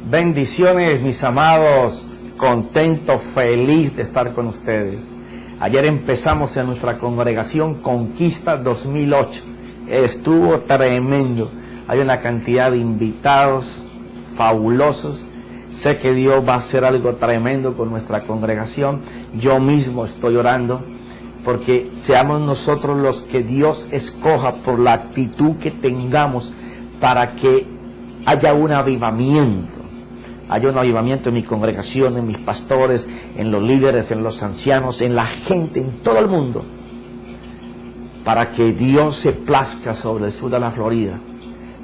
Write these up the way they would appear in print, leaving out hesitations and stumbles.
Bendiciones, mis amados, contento, feliz de estar con ustedes. Ayer empezamos en nuestra congregación Conquista 2008, estuvo tremendo, hay una cantidad de invitados fabulosos. Sé que Dios va a hacer algo tremendo con nuestra congregación. Yo mismo estoy orando porque seamos nosotros los que Dios escoja por la actitud que tengamos para que haya un avivamiento. Haya un avivamiento en mi congregación, en mis pastores, en los líderes, en los ancianos, en la gente, en todo el mundo, para que Dios se plazca sobre el sur de la Florida,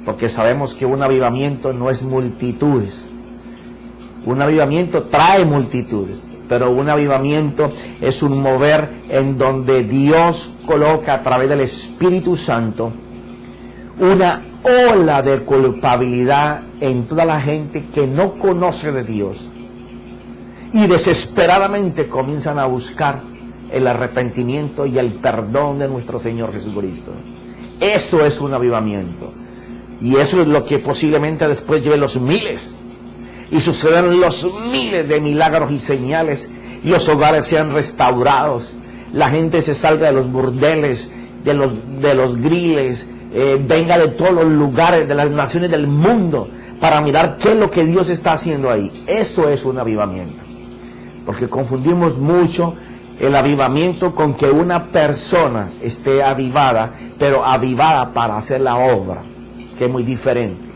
porque sabemos que un avivamiento no es multitudes. Un avivamiento trae multitudes, pero un avivamiento es un mover en donde Dios coloca a través del Espíritu Santo una ola de culpabilidad en toda la gente que no conoce de Dios y desesperadamente comienzan a buscar el arrepentimiento y el perdón de nuestro Señor Jesucristo. Eso es un avivamiento, y eso es lo que posiblemente después lleve los miles y sucedan los miles de milagros y señales, y los hogares sean restaurados, la gente se salga de los burdeles, de los griles, venga de todos los lugares, de las naciones del mundo, para mirar qué es lo que Dios está haciendo ahí. Eso es un avivamiento, porque confundimos mucho el avivamiento con que una persona esté avivada, pero avivada para hacer la obra, que es muy diferente.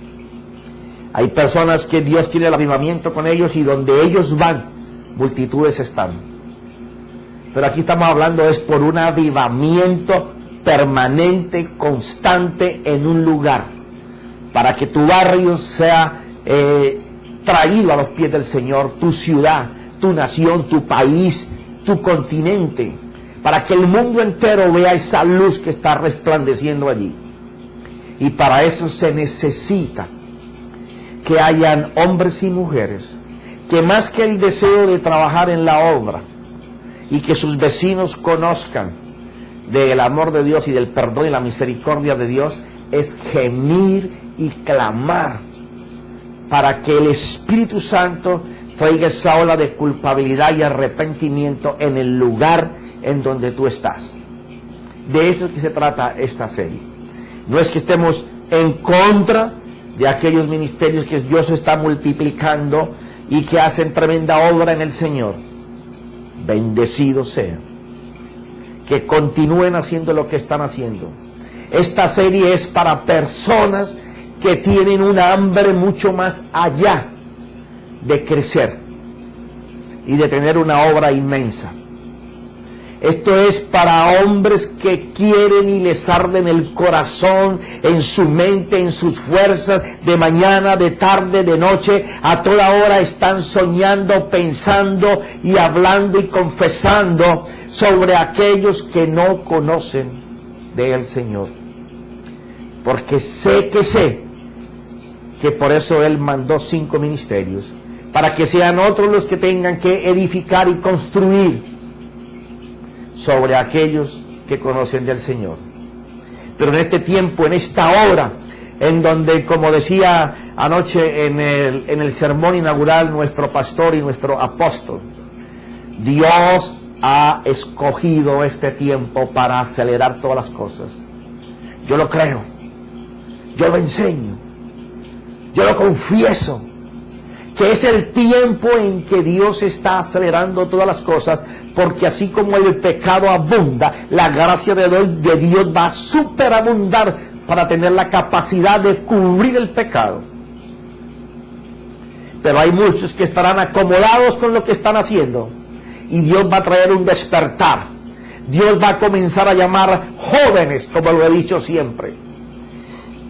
Hay personas que Dios tiene el avivamiento con ellos, y donde ellos van, multitudes están. Pero aquí estamos hablando es por un avivamiento permanente, constante en un lugar, para que tu barrio sea traído a los pies del Señor, tu ciudad, tu nación, tu país, tu continente, para que el mundo entero vea esa luz que está resplandeciendo allí. Y para eso se necesita que hayan hombres y mujeres que, más que el deseo de trabajar en la obra y que sus vecinos conozcan del amor de Dios y del perdón y la misericordia de Dios, es gemir y clamar para que el Espíritu Santo traiga esa ola de culpabilidad y arrepentimiento en el lugar en donde tú estás. De eso es que se trata esta serie. No es que estemos en contra de aquellos ministerios que Dios está multiplicando y que hacen tremenda obra en el Señor. Bendecidos sean, que continúen haciendo lo que están haciendo. Esta serie es para personas que tienen una hambre mucho más allá de crecer y de tener una obra inmensa. Esto es para hombres que quieren y les arde en el corazón, en su mente, en sus fuerzas, de mañana, de tarde, de noche, a toda hora están soñando, pensando y hablando y confesando sobre aquellos que no conocen del Señor. Porque sé que por eso Él mandó 5 ministerios, para que sean otros los que tengan que edificar y construir sobre aquellos que conocen del Señor. Pero en este tiempo, en esta hora, en donde, como decía anoche en el sermón inaugural nuestro pastor y nuestro apóstol, Dios ha escogido este tiempo para acelerar todas las cosas. Yo lo creo, yo lo enseño, yo lo confieso, que es el tiempo en que Dios está acelerando todas las cosas, porque así como el pecado abunda, la gracia de Dios va a superabundar para tener la capacidad de cubrir el pecado. Pero hay muchos que estarán acomodados con lo que están haciendo, y Dios va a traer un despertar. Dios va a comenzar a llamar jóvenes, como lo he dicho siempre,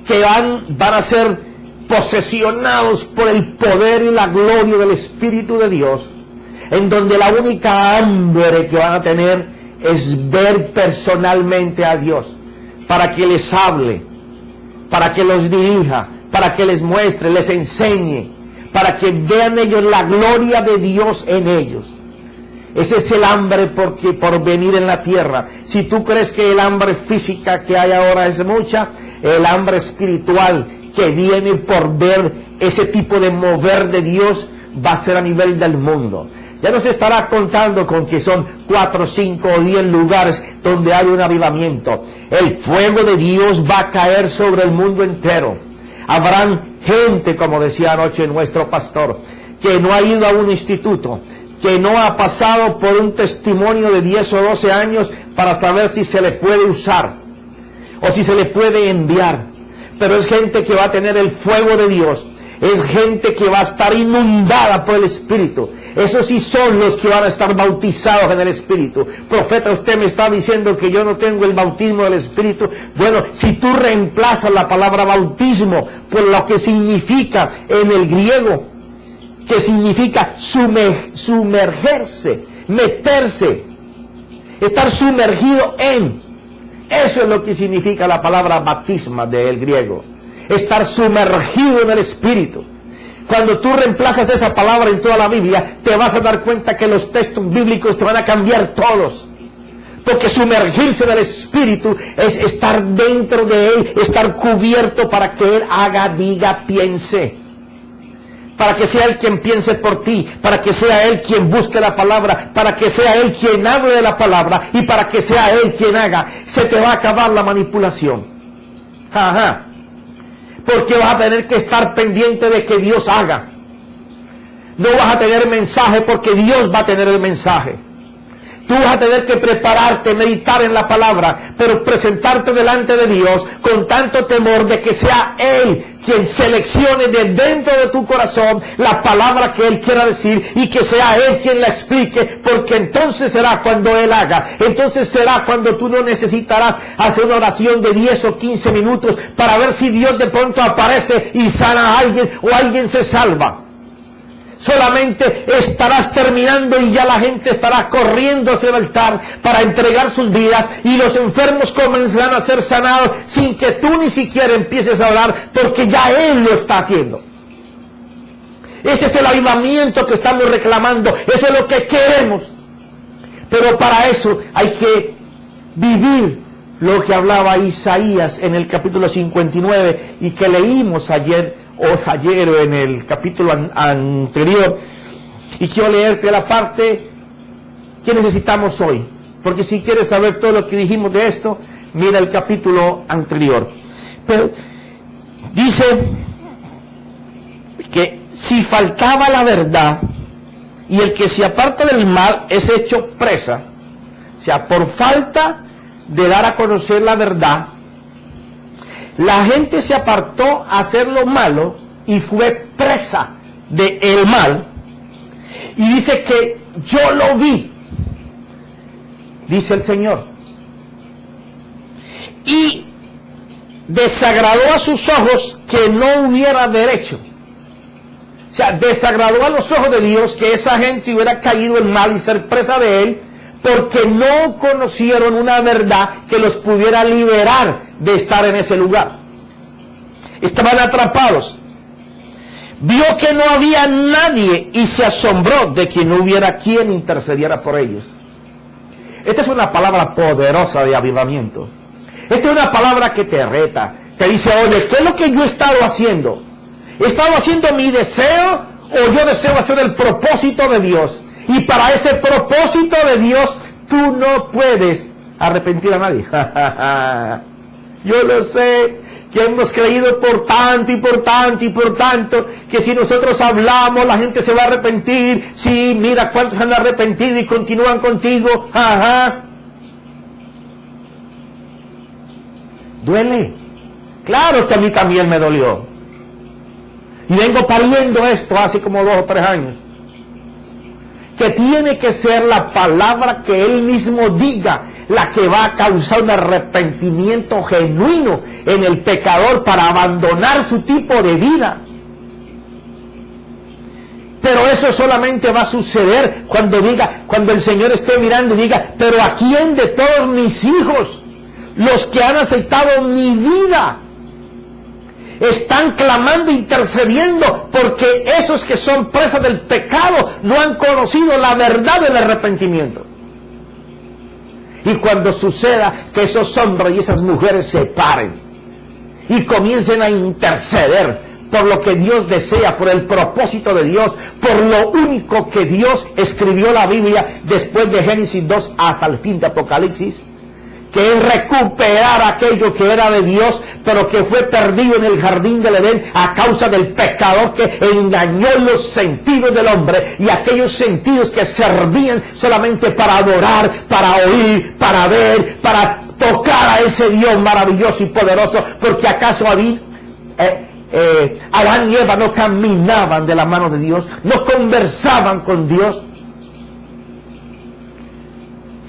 que van a ser posesionados por el poder y la gloria del Espíritu de Dios, en donde la única hambre que van a tener es ver personalmente a Dios, para que les hable, para que los dirija, para que les muestre, les enseñe, para que vean ellos la gloria de Dios en ellos. Ese es el hambre por venir en la tierra. Si tú crees que el hambre física que hay ahora es mucha, el hambre espiritual que viene por ver ese tipo de mover de Dios va a ser a nivel del mundo. Ya no se estará contando con que son 4, 5 o 10 lugares donde hay un avivamiento. El fuego de Dios va a caer sobre el mundo entero. Habrán gente, como decía anoche nuestro pastor, que no ha ido a un instituto, que no ha pasado por un testimonio de 10 o 12 años para saber si se le puede usar o si se le puede enviar. Pero es gente que va a tener el fuego de Dios. Es gente que va a estar inundada por el Espíritu. Esos sí son los que van a estar bautizados en el Espíritu. Profeta, usted me está diciendo que yo no tengo el bautismo del Espíritu. Bueno, si tú reemplazas la palabra bautismo por lo que significa en el griego, que significa sumergerse, meterse, estar sumergido en. Eso es lo que significa la palabra bautisma del griego. Estar sumergido en el Espíritu. Cuando tú reemplazas esa palabra en toda la Biblia, te vas a dar cuenta que los textos bíblicos te van a cambiar todos. Porque sumergirse en el Espíritu es estar dentro de Él, estar cubierto para que Él haga, diga, piense. Para que sea Él quien piense por ti, para que sea Él quien busque la palabra, para que sea Él quien hable de la palabra y para que sea Él quien haga. Se te va a acabar la manipulación. Ajá. Porque vas a tener que estar pendiente de que Dios haga. No vas a tener mensaje porque Dios va a tener el mensaje. Tú vas a tener que prepararte, meditar en la palabra, pero presentarte delante de Dios con tanto temor de que sea Él quien seleccione de dentro de tu corazón la palabra que Él quiera decir y que sea Él quien la explique, porque entonces será cuando Él haga. Entonces será cuando tú no necesitarás hacer una oración de 10 o 15 minutos para ver si Dios de pronto aparece y sana a alguien o alguien se salva. Solamente estarás terminando y ya la gente estará corriendo hacia el altar para entregar sus vidas y los enfermos comenzarán a ser sanados sin que tú ni siquiera empieces a orar porque ya Él lo está haciendo. Ese es el avivamiento que estamos reclamando, eso es lo que queremos. Pero para eso hay que vivir lo que hablaba Isaías en el capítulo 59 y que leímos ayer en el capítulo anterior, y quiero leerte la parte que necesitamos hoy, porque si quieres saber todo lo que dijimos de esto, mira el capítulo anterior. Pero dice que si faltaba la verdad y el que se aparta del mal es hecho presa, o sea, por falta de dar a conocer la verdad, la gente se apartó a hacer lo malo y fue presa del mal. Y dice que yo lo vi, dice el Señor, y desagradó a sus ojos que no hubiera derecho. O sea, desagradó a los ojos de Dios que esa gente hubiera caído en mal y ser presa de Él, porque no conocieron una verdad que los pudiera liberar de estar en ese lugar. Estaban atrapados. Vio que no había nadie y se asombró de que no hubiera quien intercediera por ellos. Esta es una palabra poderosa de avivamiento. Esta es una palabra que te reta. Te dice, oye, ¿qué es lo que yo he estado haciendo? ¿He estado haciendo mi deseo o yo deseo hacer el propósito de Dios? Y para ese propósito de Dios, tú no puedes arrepentir a nadie. Yo lo sé, que hemos creído por tanto y por tanto y por tanto, que si nosotros hablamos, la gente se va a arrepentir. Sí, mira cuántos han arrepentido y continúan contigo. Ajá. Duele. Claro que a mí también me dolió. Y vengo pariendo esto hace como 2 o 3 años. Que tiene que ser la palabra que Él mismo diga la que va a causar un arrepentimiento genuino en el pecador para abandonar su tipo de vida. Pero eso solamente va a suceder cuando el Señor esté mirando y diga, pero ¿a quién de todos mis hijos, los que han aceptado mi vida, están clamando, intercediendo, porque esos que son presas del pecado no han conocido la verdad del arrepentimiento? Y cuando suceda que esos hombres y esas mujeres se paren y comiencen a interceder por lo que Dios desea, por el propósito de Dios, por lo único que Dios escribió la Biblia después de Génesis 2 hasta el fin de Apocalipsis, que es recuperar aquello que era de Dios, pero que fue perdido en el jardín del Edén a causa del pecador que engañó los sentidos del hombre, y aquellos sentidos que servían solamente para adorar, para oír, para ver, para tocar a ese Dios maravilloso y poderoso, porque acaso Adán y Eva no caminaban de la mano de Dios, no conversaban con Dios.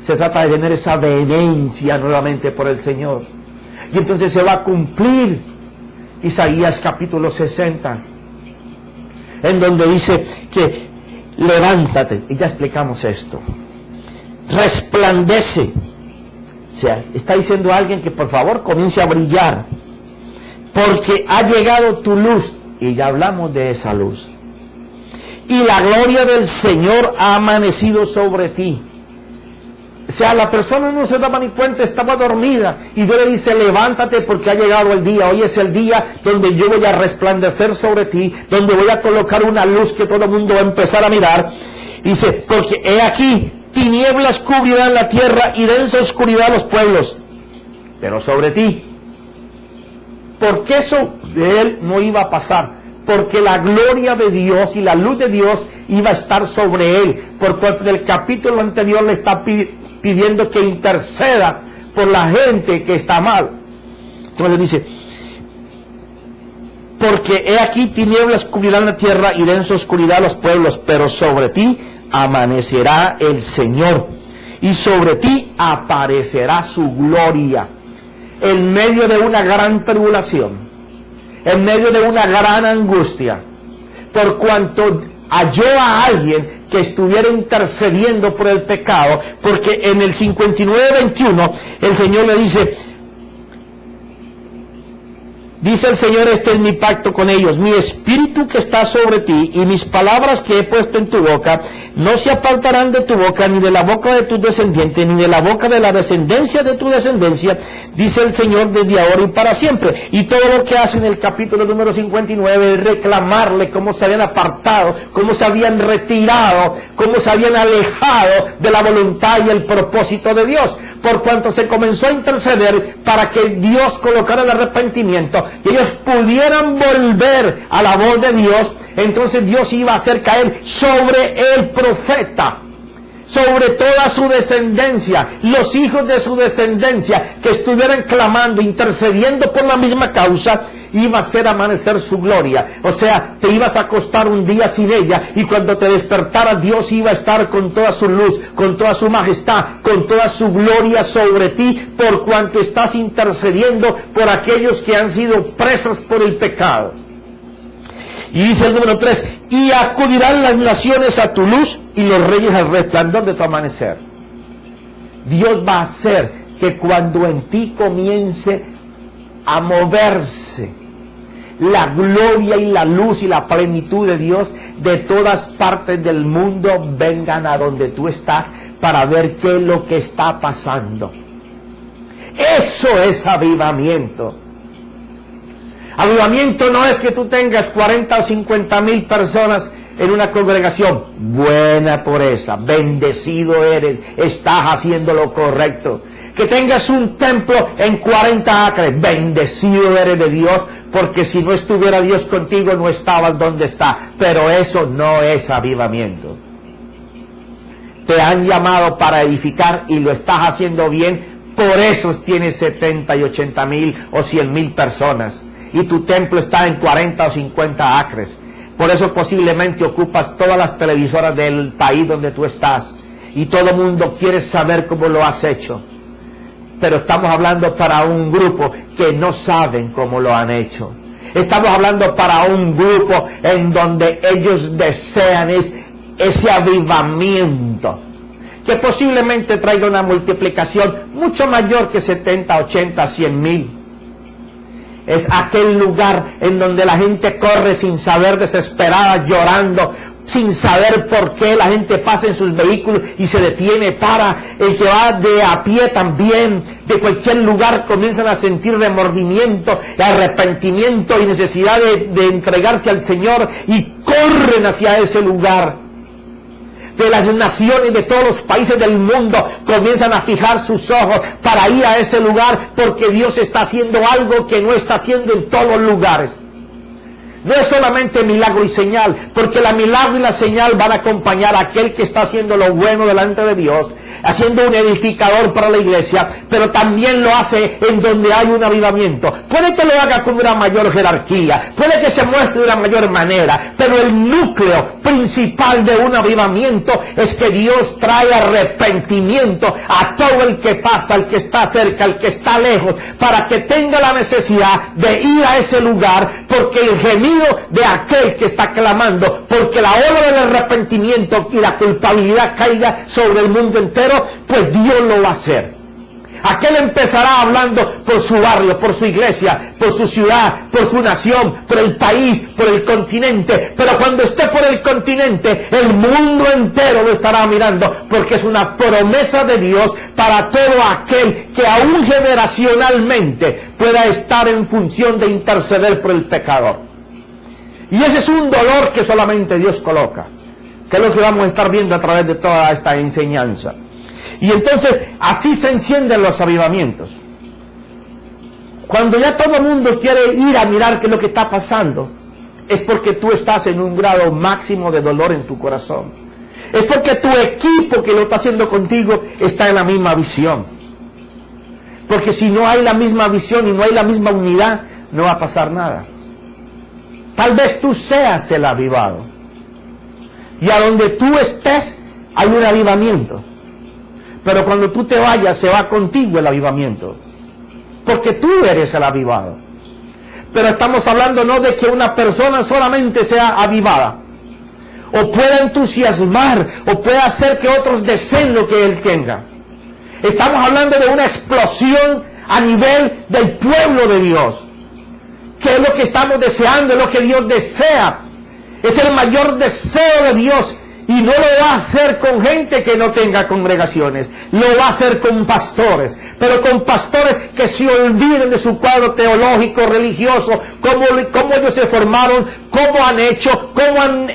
Se trata de tener esa vehemencia nuevamente por el Señor. Y entonces se va a cumplir Isaías capítulo 60, en donde dice que levántate, y ya explicamos esto, resplandece. O sea, está diciendo a alguien que por favor comience a brillar, porque ha llegado tu luz, y ya hablamos de esa luz, y la gloria del Señor ha amanecido sobre ti. O sea, la persona no se daba ni cuenta, estaba dormida, y Dios le dice, levántate porque ha llegado el día. Hoy es el día donde yo voy a resplandecer sobre ti, donde voy a colocar una luz que todo el mundo va a empezar a mirar. Dice, porque he aquí, tinieblas cubrirán la tierra y densa oscuridad los pueblos, pero sobre ti. Porque eso de él no iba a pasar, porque la gloria de Dios y la luz de Dios iba a estar sobre él, por cuanto en el capítulo anterior le está pidiendo que interceda por la gente que está mal. Entonces dice, porque he aquí tinieblas cubrirán la tierra y densa oscuridad los pueblos, pero sobre ti amanecerá el Señor, y sobre ti aparecerá su gloria. En medio de una gran tribulación, en medio de una gran angustia, por cuanto halló a alguien que estuviera intercediendo por el pecado, porque en el 59:21 el Señor le dice el Señor, este es mi pacto con ellos, mi espíritu que está sobre ti y mis palabras que he puesto en tu boca no se apartarán de tu boca, ni de la boca de tus descendientes, ni de la boca de la descendencia de tu descendencia, dice el Señor, desde ahora y para siempre. Y todo lo que hace en el capítulo número 59 es reclamarle cómo se habían apartado, cómo se habían retirado, cómo se habían alejado de la voluntad y el propósito de Dios, por cuanto se comenzó a interceder para que Dios colocara el arrepentimiento y ellos pudieran volver a la voz de Dios. Entonces Dios iba a hacer caer sobre el profeta, sobre toda su descendencia, los hijos de su descendencia que estuvieran clamando, intercediendo por la misma causa, iba a hacer amanecer su gloria. O sea, te ibas a acostar un día sin ella, y cuando te despertara Dios iba a estar con toda su luz, con toda su majestad, con toda su gloria sobre ti, por cuanto estás intercediendo por aquellos que han sido presos por el pecado. Y dice el número 3, y acudirán las naciones a tu luz y los reyes al resplandor de tu amanecer. Dios va a hacer que cuando en ti comience a moverse la gloria y la luz y la plenitud de Dios, de todas partes del mundo vengan a donde tú estás para ver qué es lo que está pasando. Eso es avivamiento. Avivamiento no es que tú tengas 40 o 50 mil personas en una congregación. Buena por esa, bendecido eres, estás haciendo lo correcto. Que tengas un templo en 40 acres, bendecido eres de Dios, porque si no estuviera Dios contigo no estabas donde está. Pero eso no es avivamiento. Te han llamado para edificar y lo estás haciendo bien, por eso tienes 70 y 80 mil o 100 mil personas. Y tu templo está en 40 o 50 acres. Por eso posiblemente ocupas todas las televisoras del país donde tú estás. Y todo el mundo quiere saber cómo lo has hecho. Pero estamos hablando para un grupo que no saben cómo lo han hecho. Estamos hablando para un grupo en donde ellos desean ese avivamiento, que posiblemente traiga una multiplicación mucho mayor que 70, 80, 100 mil. Es aquel lugar en donde la gente corre sin saber, desesperada, llorando, sin saber por qué. La gente pasa en sus vehículos y se detiene, para. El que va de a pie también, de cualquier lugar, comienzan a sentir remordimiento, arrepentimiento y necesidad de entregarse al Señor, y corren hacia ese lugar. De las naciones, de todos los países del mundo, comienzan a fijar sus ojos para ir a ese lugar, porque Dios está haciendo algo que no está haciendo en todos los lugares. No es solamente milagro y señal, porque la milagro y la señal van a acompañar a aquel que está haciendo lo bueno delante de Dios, haciendo un edificador para la iglesia, pero también lo hace en donde hay un avivamiento. Puede que lo haga con una mayor jerarquía, puede que se muestre de una mayor manera, pero el núcleo principal de un avivamiento es que Dios trae arrepentimiento a todo el que pasa, al que está cerca, al que está lejos, para que tenga la necesidad de ir a ese lugar, porque el gemido de aquel que está clamando, porque la ola del arrepentimiento y la culpabilidad caiga sobre el mundo entero, pues Dios lo va a hacer. Aquel empezará hablando por su barrio, por su iglesia, por su ciudad, por su nación, por el país, por el continente. Pero cuando esté por el continente, el mundo entero lo estará mirando, porque es una promesa de Dios para todo aquel que aún generacionalmente pueda estar en función de interceder por el pecador. Y ese es un dolor que solamente Dios coloca, que es lo que vamos a estar viendo a través de toda esta enseñanza. Y entonces así se encienden los avivamientos. Cuando ya todo el mundo quiere ir a mirar qué es lo que está pasando, es porque tú estás en un grado máximo de dolor en tu corazón. Es porque tu equipo que lo está haciendo contigo está en la misma visión. Porque si no hay la misma visión y no hay la misma unidad, no va a pasar nada. Tal vez tú seas el avivado, y a donde tú estés hay un avivamiento, pero cuando tú te vayas se va contigo el avivamiento, porque tú eres el avivado. Pero estamos hablando no de que una persona solamente sea avivada, o pueda entusiasmar, o pueda hacer que otros deseen lo que él tenga. Estamos hablando de una explosión a nivel del pueblo de Dios, que es lo que estamos deseando, es lo que Dios desea. Es el mayor deseo de Dios, y no lo va a hacer con gente que no tenga congregaciones, lo va a hacer con pastores, pero con pastores que se olviden de su cuadro teológico, religioso, cómo ellos se formaron, cómo han hecho, cómo han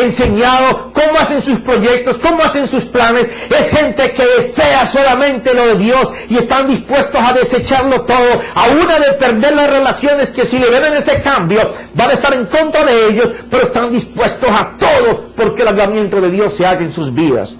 enseñado, cómo hacen sus proyectos, cómo hacen sus planes. Es gente que desea solamente lo de Dios y están dispuestos a desecharlo todo, aún de perder las relaciones que si le ven en ese cambio van a estar en contra de ellos, pero están dispuestos a todo porque el avivamiento de Dios se haga en sus vidas.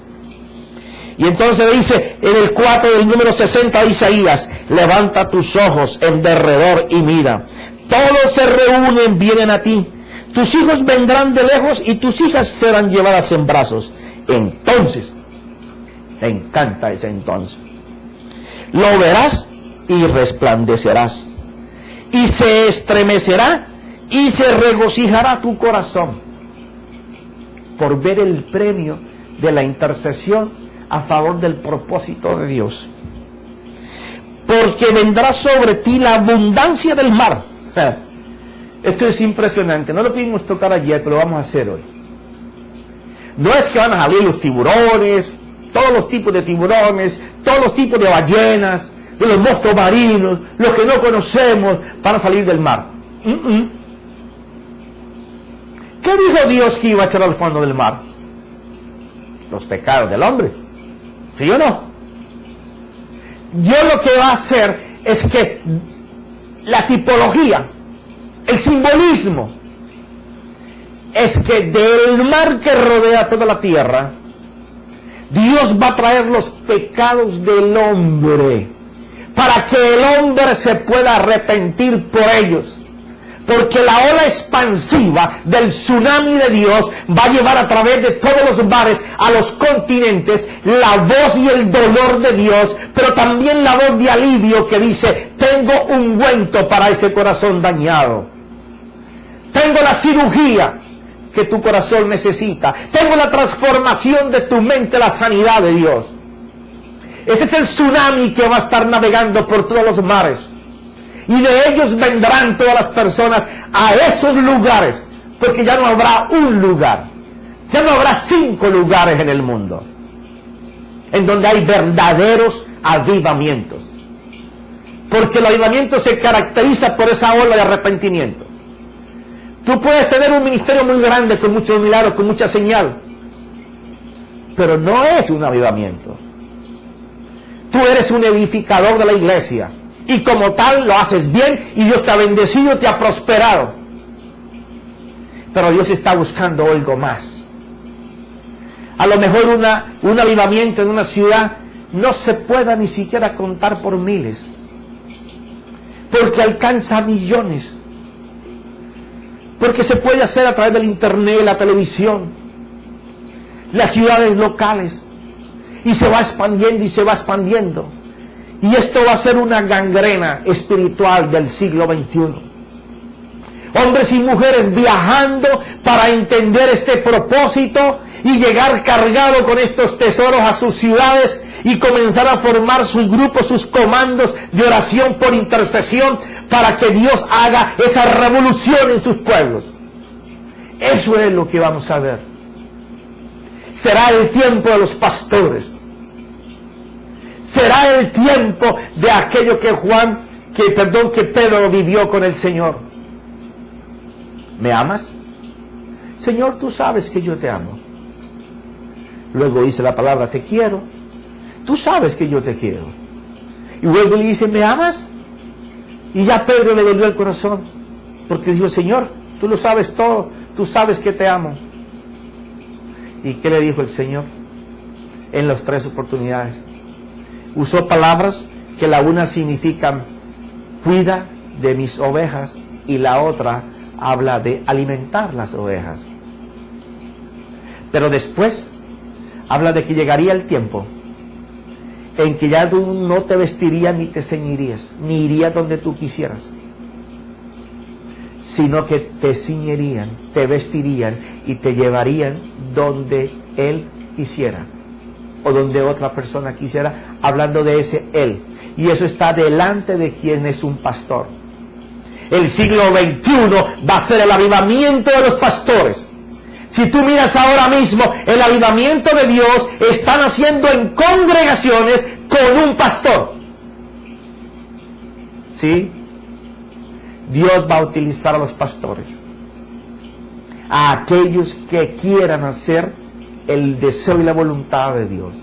Y entonces dice en el 4 del número 60 de Isaías: levanta tus ojos en derredor y mira, todos se reúnen, vienen a ti, tus hijos vendrán de lejos y tus hijas serán llevadas en brazos. Entonces, te encanta ese entonces, lo verás y resplandecerás, y se estremecerá y se regocijará tu corazón por ver el premio de la intercesión a favor del propósito de Dios. Porque vendrá sobre ti la abundancia del mar. Esto es impresionante, no lo pudimos tocar ayer, pero lo vamos a hacer hoy. No es que van a salir los tiburones, todos los tipos de tiburones, todos los tipos de ballenas, de los monstruos marinos, los que no conocemos, van a salir del mar. ¿Qué dijo Dios que iba a echar al fondo del mar? Los pecados del hombre. ¿Sí o no? Dios lo que va a hacer es que la tipología, el simbolismo, es que del mar que rodea toda la tierra, Dios va a traer los pecados del hombre, para que el hombre se pueda arrepentir por ellos. Porque la ola expansiva del tsunami de Dios va a llevar a través de todos los mares a los continentes la voz y el dolor de Dios, pero también la voz de alivio que dice: tengo ungüento para ese corazón dañado, tengo la cirugía que tu corazón necesita, tengo la transformación de tu mente, la sanidad de Dios. Ese es el tsunami que va a estar navegando por todos los mares. Y de ellos vendrán todas las personas a esos lugares, porque ya no habrá un lugar. Ya no habrá 5 lugares en el mundo en donde hay verdaderos avivamientos. Porque el avivamiento se caracteriza por esa ola de arrepentimiento. Tú puedes tener un ministerio muy grande, con muchos milagros, con mucha señal, pero no es un avivamiento. Tú eres un edificador de la iglesia, y como tal lo haces bien, y Dios te ha bendecido, te ha prosperado. Pero Dios está buscando algo más. A lo mejor un avivamiento en una ciudad no se pueda ni siquiera contar por miles, porque alcanza a millones, porque se puede hacer a través del internet, la televisión, las ciudades locales, y se va expandiendo y se va expandiendo, y esto va a ser una gangrena espiritual del siglo XXI. Hombres y mujeres viajando para entender este propósito y llegar cargado con estos tesoros a sus ciudades y comenzar a formar sus grupos, sus comandos de oración por intercesión para que Dios haga esa revolución en sus pueblos. Eso es lo que vamos a ver. Será el tiempo de los pastores. Será el tiempo de aquello que Pedro vivió con el Señor. ¿Me amas? Señor, tú sabes que yo te amo. Luego dice la palabra, te quiero. Tú sabes que yo te quiero. Y luego le dice, ¿me amas? Y ya Pedro le dolió el corazón, porque dijo, Señor, tú lo sabes todo, tú sabes que te amo. ¿Y qué le dijo el Señor? En las 3 oportunidades usó palabras que la una significa cuida de mis ovejas, y la otra habla de alimentar las ovejas. Pero después habla de que llegaría el tiempo en que ya tú no te vestirías ni te ceñirías, ni irías donde tú quisieras, sino que te ciñerían, te vestirían y te llevarían donde Él quisiera, o donde otra persona quisiera, hablando de ese Él. Y eso está delante de quien es un pastor. El siglo XXI va a ser el avivamiento de los pastores. Si tú miras ahora mismo, el avivamiento de Dios está naciendo en congregaciones con un pastor. ¿Sí? Dios va a utilizar a los pastores, a aquellos que quieran hacer el deseo y la voluntad de Dios.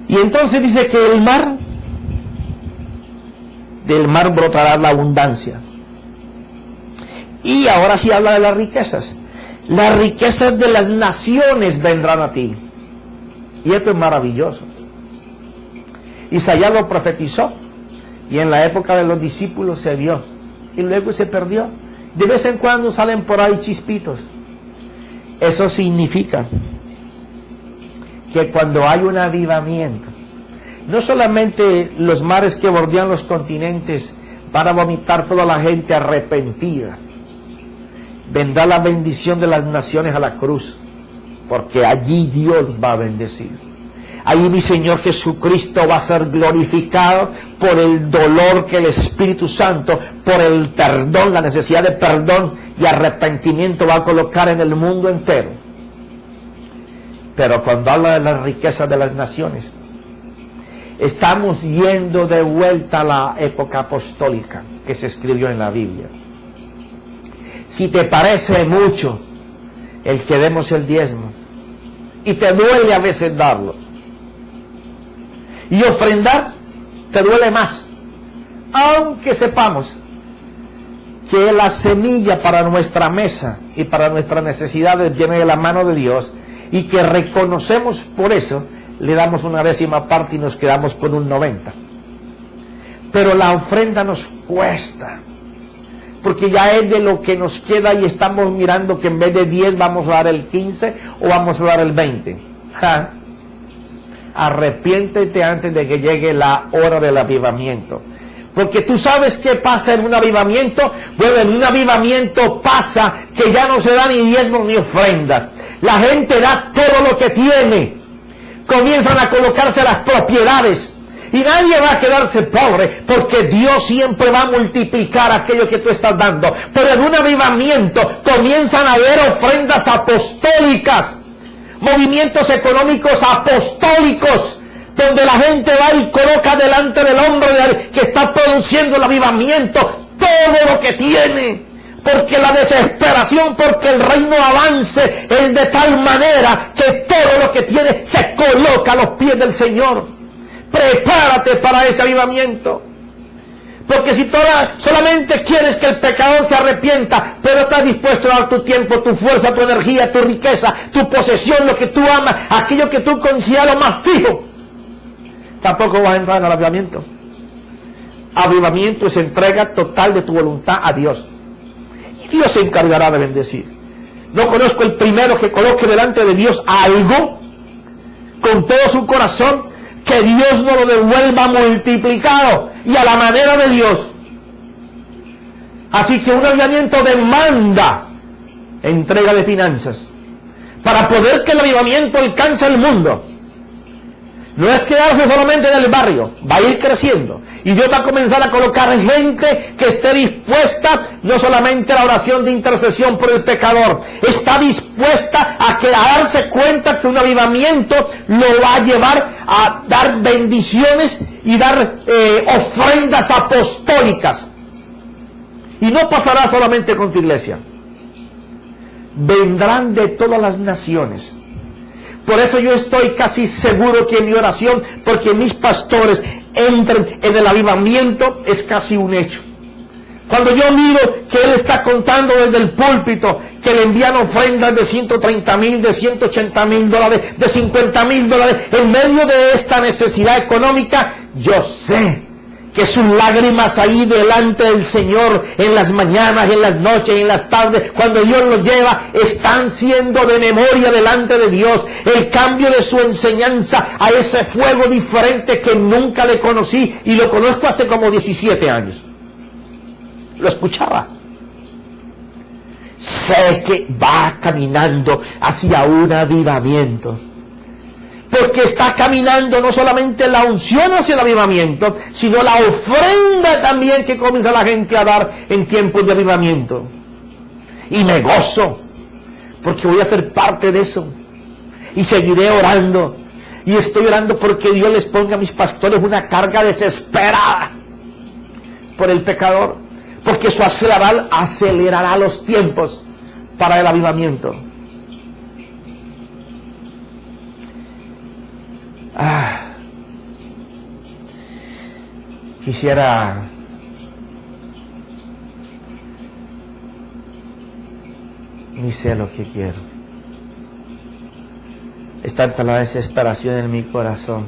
Y entonces dice que del mar brotará la abundancia. Y ahora sí habla de las riquezas. Las riquezas de las naciones vendrán a ti. Y esto es maravilloso. Isaías lo profetizó, y en la época de los discípulos se vio, y luego se perdió. De vez en cuando salen por ahí chispitos. Eso significa que cuando hay un avivamiento, no solamente los mares que bordean los continentes van a vomitar toda la gente arrepentida, vendrá la bendición de las naciones a la cruz, porque allí Dios va a bendecir. Allí mi Señor Jesucristo va a ser glorificado por el dolor que el Espíritu Santo, por el perdón, la necesidad de perdón y arrepentimiento va a colocar en el mundo entero. Pero cuando habla de las riquezas de las naciones, estamos yendo de vuelta a la época apostólica que se escribió en la Biblia. Si te parece mucho el que demos el diezmo, y te duele a veces darlo, y ofrendar te duele más, aunque sepamos que la semilla para nuestra mesa y para nuestras necesidades viene de la mano de Dios, y que reconocemos por eso, le damos una 10ª parte y nos quedamos con un 90%. Pero la ofrenda nos cuesta, porque ya es de lo que nos queda, y estamos mirando que en vez de 10 vamos a dar el 15 o vamos a dar el 20. ¡Ja! Arrepiéntete antes de que llegue la hora del avivamiento. Porque tú sabes qué pasa en un avivamiento. Bueno, en un avivamiento pasa que ya no se da ni diezmos ni ofrendas. La gente da todo lo que tiene. Comienzan a colocarse las propiedades. Y nadie va a quedarse pobre, porque Dios siempre va a multiplicar aquello que tú estás dando. Pero en un avivamiento comienzan a haber ofrendas apostólicas, movimientos económicos apostólicos, donde la gente va y coloca delante del hombre que está produciendo el avivamiento todo lo que tiene. Porque la desesperación, porque el reino avance es de tal manera que todo lo que tiene se coloca a los pies del Señor. Prepárate para ese avivamiento. Porque si solamente quieres que el pecador se arrepienta, pero estás dispuesto a dar tu tiempo, tu fuerza, tu energía, tu riqueza, tu posesión, lo que tú amas, aquello que tú consideras lo más fijo, tampoco vas a entrar en el avivamiento. Avivamiento es entrega total de tu voluntad a Dios. Y Dios se encargará de bendecir. No conozco el primero que coloque delante de Dios algo con todo su corazón, que Dios no lo devuelva multiplicado y a la manera de Dios. Así que un avivamiento demanda entrega de finanzas. Para poder que el avivamiento alcance el mundo, no es quedarse solamente en el barrio, va a ir creciendo. Y Dios va a comenzar a colocar gente que esté dispuesta no solamente a la oración de intercesión por el pecador, está dispuesta a darse cuenta que un avivamiento lo va a llevar a dar bendiciones y dar ofrendas apostólicas. Y no pasará solamente con tu iglesia. Vendrán de todas las naciones. Por eso yo estoy casi seguro que en mi oración, porque mis pastores entren en el avivamiento, es casi un hecho. Cuando yo miro que él está contando desde el púlpito que le envían ofrendas de 130,000, de 180,000 dólares, de 50,000 dólares, en medio de esta necesidad económica, yo sé que sus lágrimas ahí delante del Señor, en las mañanas, en las noches, en las tardes, cuando Dios los lleva, están siendo de memoria delante de Dios. El cambio de su enseñanza a ese fuego diferente que nunca le conocí, y lo conozco hace como 17 años. Lo escuchaba. Sé que va caminando hacia un avivamiento. Porque está caminando no solamente la unción hacia el avivamiento, sino la ofrenda también que comienza la gente a dar en tiempos de avivamiento. Y me gozo, porque voy a ser parte de eso. Y seguiré orando. Y estoy orando porque Dios les ponga a mis pastores una carga desesperada por el pecador. Porque eso acelerará los tiempos para el avivamiento. Quisiera ni sé lo que quiero. Es tanta la desesperación en mi corazón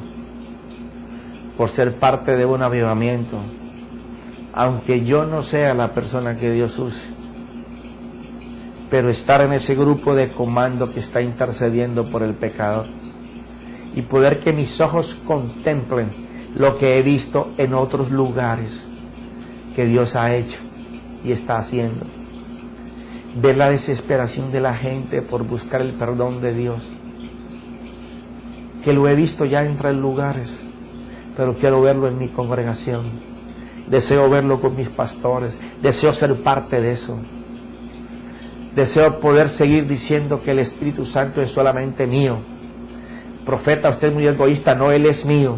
por ser parte de un avivamiento, aunque yo no sea la persona que Dios use, pero estar en ese grupo de comando que está intercediendo por el pecador. Y poder que mis ojos contemplen lo que he visto en otros lugares que Dios ha hecho y está haciendo. Ver la desesperación de la gente por buscar el perdón de Dios. Que lo he visto ya en 3 lugares, pero quiero verlo en mi congregación. Deseo verlo con mis pastores. Deseo ser parte de eso. Deseo poder seguir diciendo que el Espíritu Santo es solamente mío. Profeta, usted es muy egoísta. No, Él es mío.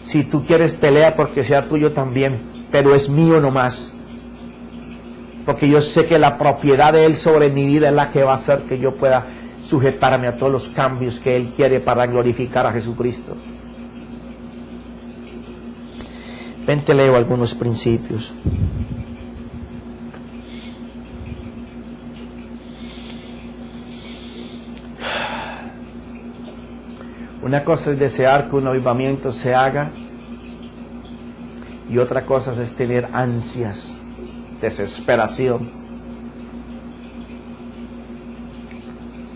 Si tú quieres, pelea porque sea tuyo también, pero es mío nomás. Porque yo sé que la propiedad de Él sobre mi vida es la que va a hacer que yo pueda sujetarme a todos los cambios que Él quiere para glorificar a Jesucristo. Ven, te leo algunos principios. Una cosa es desear que un avivamiento se haga, y otra cosa es tener ansias, desesperación.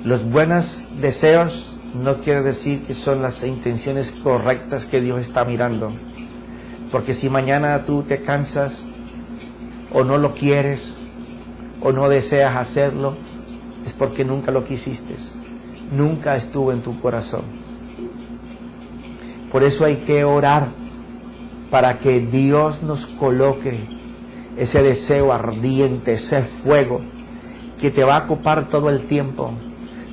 Los buenos deseos no quiere decir que son las intenciones correctas que Dios está mirando. Porque si mañana tú te cansas, o no lo quieres, o no deseas hacerlo, es porque nunca lo quisiste. Nunca estuvo en tu corazón. Por eso hay que orar para que Dios nos coloque ese deseo ardiente, ese fuego que te va a ocupar todo el tiempo.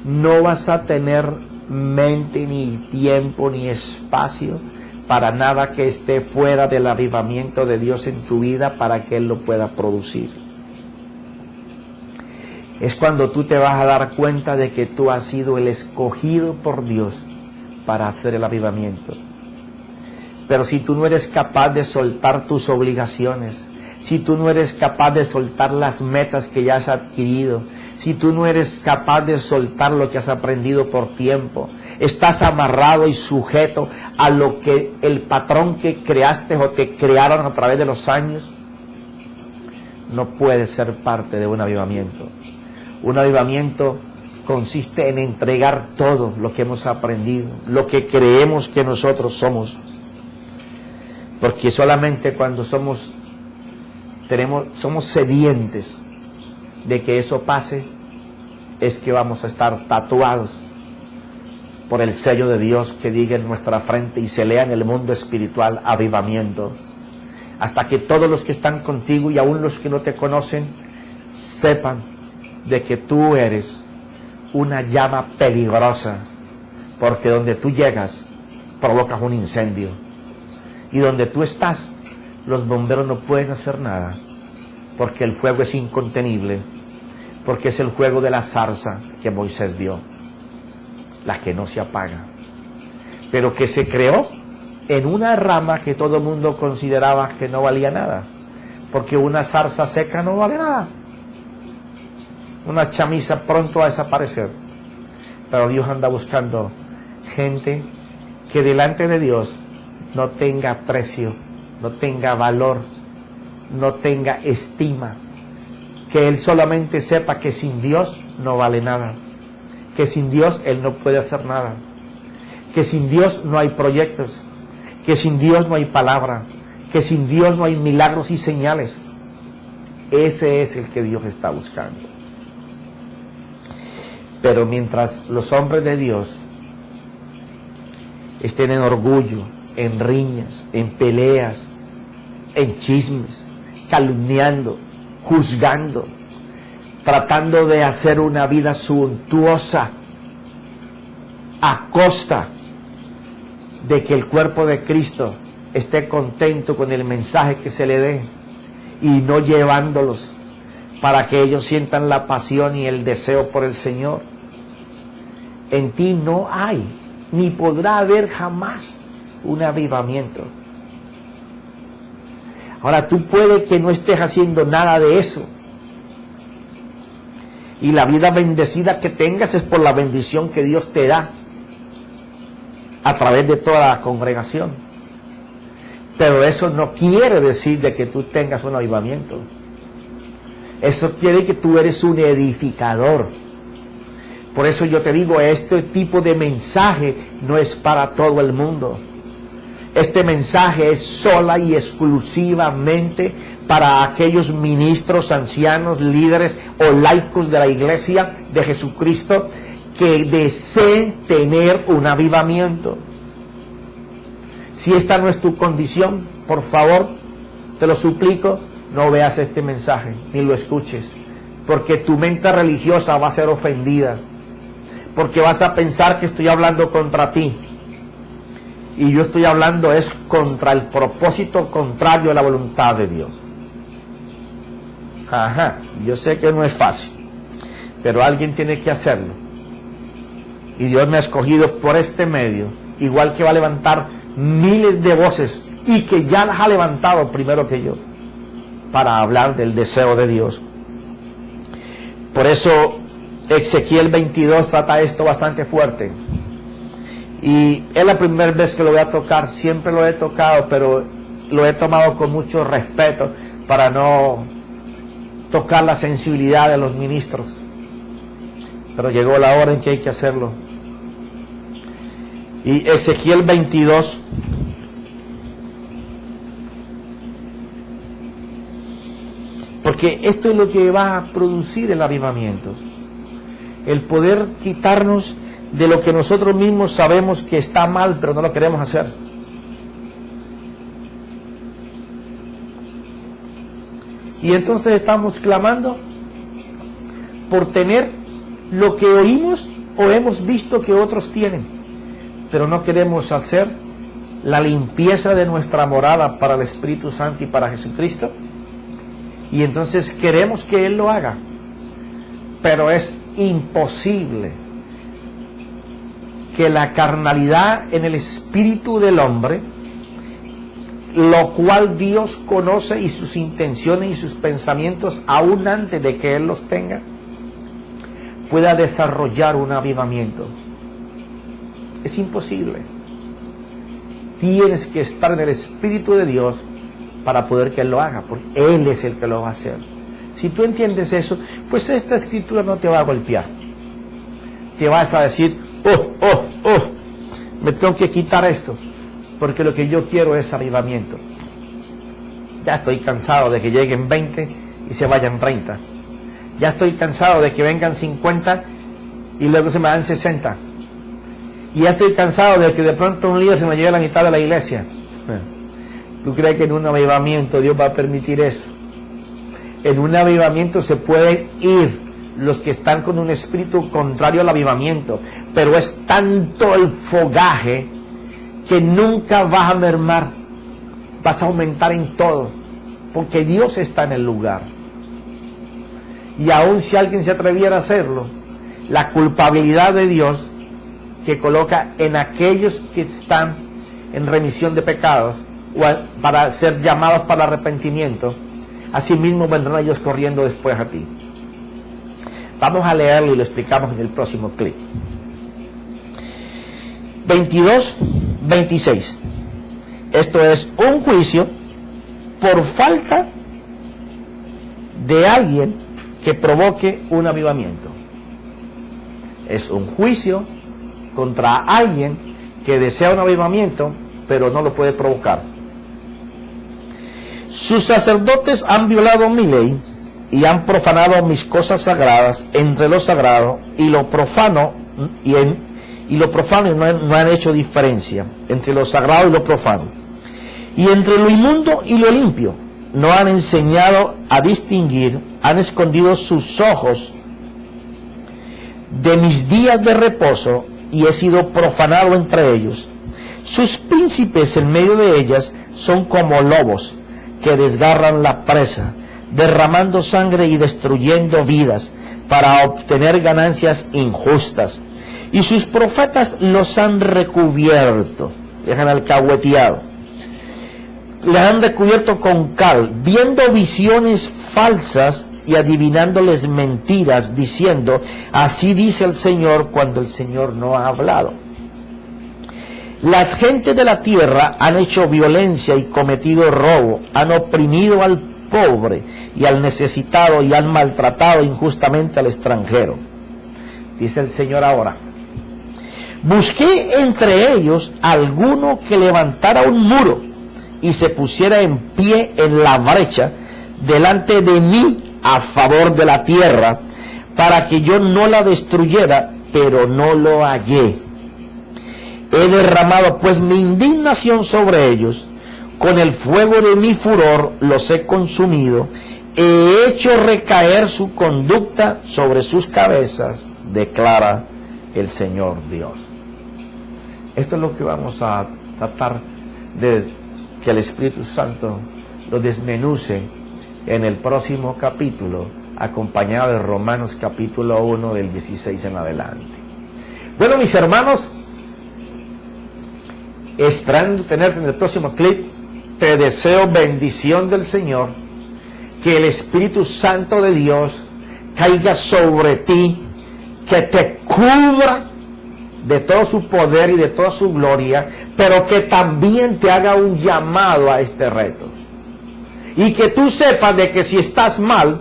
No vas a tener mente, ni tiempo, ni espacio para nada que esté fuera del avivamiento de Dios en tu vida para que Él lo pueda producir. Es cuando tú te vas a dar cuenta de que tú has sido el escogido por Dios para hacer el avivamiento. Pero si tú no eres capaz de soltar tus obligaciones, si tú no eres capaz de soltar las metas que ya has adquirido, si tú no eres capaz de soltar lo que has aprendido por tiempo, estás amarrado y sujeto a lo que el patrón que creaste o te crearon a través de los años, no puedes ser parte de un avivamiento. Un avivamiento consiste en entregar todo lo que hemos aprendido, lo que creemos que nosotros somos. Porque solamente cuando somos sedientes de que eso pase, es que vamos a estar tatuados por el sello de Dios que diga en nuestra frente y se lea en el mundo espiritual: avivamiento. Hasta que todos los que están contigo y aún los que no te conocen sepan de que tú eres una llama peligrosa, porque donde tú llegas provocas un incendio, y donde tú estás los bomberos no pueden hacer nada, porque el fuego es incontenible, porque es el fuego de la zarza que Moisés vio, la que no se apaga, pero que se creó en una rama que todo el mundo consideraba que no valía nada, porque una zarza seca no vale nada, una chamisa pronto a desaparecer. Pero Dios anda buscando gente que delante de Dios no tenga precio, no tenga valor, no tenga estima, que Él solamente sepa que sin Dios no vale nada, que sin Dios Él no puede hacer nada, que sin Dios no hay proyectos, que sin Dios no hay palabra, que sin Dios no hay milagros y señales. Ese es el que Dios está buscando. Pero mientras los hombres de Dios estén en orgullo, en riñas, en peleas, en chismes, calumniando, juzgando, tratando de hacer una vida suntuosa a costa de que el cuerpo de Cristo esté contento con el mensaje que se le dé, y no llevándolos para que ellos sientan la pasión y el deseo por el Señor, en ti no hay, ni podrá haber jamás un avivamiento. Ahora, tú puede que no estés haciendo nada de eso, y la vida bendecida que tengas es por la bendición que Dios te da a través de toda la congregación, pero eso no quiere decir de que tú tengas un avivamiento. Eso quiere que tú eres un edificador. Por eso yo te digo, este tipo de mensaje no es para todo el mundo. Este mensaje es sola y exclusivamente para aquellos ministros, ancianos, líderes o laicos de la iglesia de Jesucristo que deseen tener un avivamiento. Si esta no es tu condición, por favor, te lo suplico, no veas este mensaje, ni lo escuches, porque tu mente religiosa va a ser ofendida, porque vas a pensar que estoy hablando contra ti, y yo estoy hablando es contra el propósito contrario a la voluntad de Dios. Ajá, yo sé que no es fácil, pero alguien tiene que hacerlo, y Dios me ha escogido por este medio, igual que va a levantar miles de voces, y que ya las ha levantado primero que yo, para hablar del deseo de Dios. Por eso Ezequiel 22 trata esto bastante fuerte, y es la primera vez que lo voy a tocar. Siempre lo he tocado, pero lo he tomado con mucho respeto para no tocar la sensibilidad de los ministros, pero llegó la hora en que hay que hacerlo. Y Ezequiel 22, porque esto es lo que va a producir el avivamiento, el poder quitarnos de lo que nosotros mismos sabemos que está mal, pero no lo queremos hacer. Y entonces estamos clamando por tener lo que oímos o hemos visto que otros tienen, pero no queremos hacer la limpieza de nuestra morada para el Espíritu Santo y para Jesucristo, y entonces queremos que Él lo haga, pero es imposible que la carnalidad en el espíritu del hombre, lo cual Dios conoce y sus intenciones y sus pensamientos aún antes de que Él los tenga, pueda desarrollar un avivamiento. Es imposible. Tienes que estar en el Espíritu de Dios para poder que Él lo haga, porque Él es el que lo va a hacer. Si tú entiendes eso, pues esta escritura no te va a golpear. Te vas a decir, me tengo que quitar esto, porque lo que yo quiero es avivamiento. Ya estoy cansado de que lleguen 20 y se vayan 30. Ya estoy cansado de que vengan 50 y luego se me dan 60. Y ya estoy cansado de que de pronto un líder se me lleve a la mitad de la iglesia. ¿Tú crees que en un avivamiento Dios va a permitir eso? En un avivamiento se pueden ir los que están con un espíritu contrario al avivamiento, pero es tanto el fogaje que nunca vas a mermar, vas a aumentar en todo, porque Dios está en el lugar. Y aun si alguien se atreviera a hacerlo, la culpabilidad de Dios que coloca en aquellos que están en remisión de pecados o para ser llamados para arrepentimiento, asimismo vendrán ellos corriendo después a ti. Vamos a leerlo y lo explicamos en el próximo clip. 22:26. Esto es un juicio por falta de alguien que provoque un avivamiento. Es un juicio contra alguien que desea un avivamiento, pero no lo puede provocar. Sus sacerdotes han violado mi ley y han profanado mis cosas sagradas entre lo sagrado y lo profano, no han hecho diferencia entre lo sagrado y lo profano, y entre lo inmundo y lo limpio no han enseñado a distinguir, han escondido sus ojos de mis días de reposo, y he sido profanado entre ellos. Sus príncipes en medio de ellas son como lobos que desgarran la presa, derramando sangre y destruyendo vidas para obtener ganancias injustas. Y sus profetas los han recubierto, les han alcahueteado, les han recubierto con cal, viendo visiones falsas y adivinándoles mentiras, diciendo, así dice el Señor, cuando el Señor no ha hablado. Las gentes de la tierra han hecho violencia y cometido robo, han oprimido al pobre y al necesitado y han maltratado injustamente al extranjero. Dice el Señor ahora, busqué entre ellos alguno que levantara un muro y se pusiera en pie en la brecha delante de mí a favor de la tierra, para que yo no la destruyera, pero no lo hallé. He derramado pues mi indignación sobre ellos, con el fuego de mi furor los he consumido, he hecho recaer su conducta sobre sus cabezas, declara el Señor Dios. Esto es lo que vamos a tratar de que el Espíritu Santo lo desmenuce en el próximo capítulo, acompañado de Romanos capítulo 1 del 16 en adelante. Bueno, mis hermanos, esperando tenerte en el próximo clip, te deseo bendición del Señor, que el Espíritu Santo de Dios caiga sobre ti, que te cubra de todo su poder y de toda su gloria, pero que también te haga un llamado a este reto. Y que tú sepas de que si estás mal,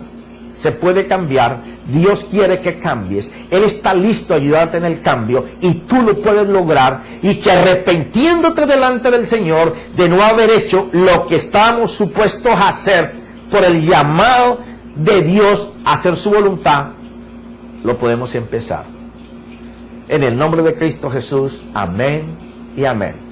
se puede cambiar. Dios quiere que cambies. Él está listo a ayudarte en el cambio y tú lo puedes lograr. Y que arrepintiéndote delante del Señor de no haber hecho lo que estábamos supuestos a hacer por el llamado de Dios a hacer su voluntad, lo podemos empezar. En el nombre de Cristo Jesús, amén y amén.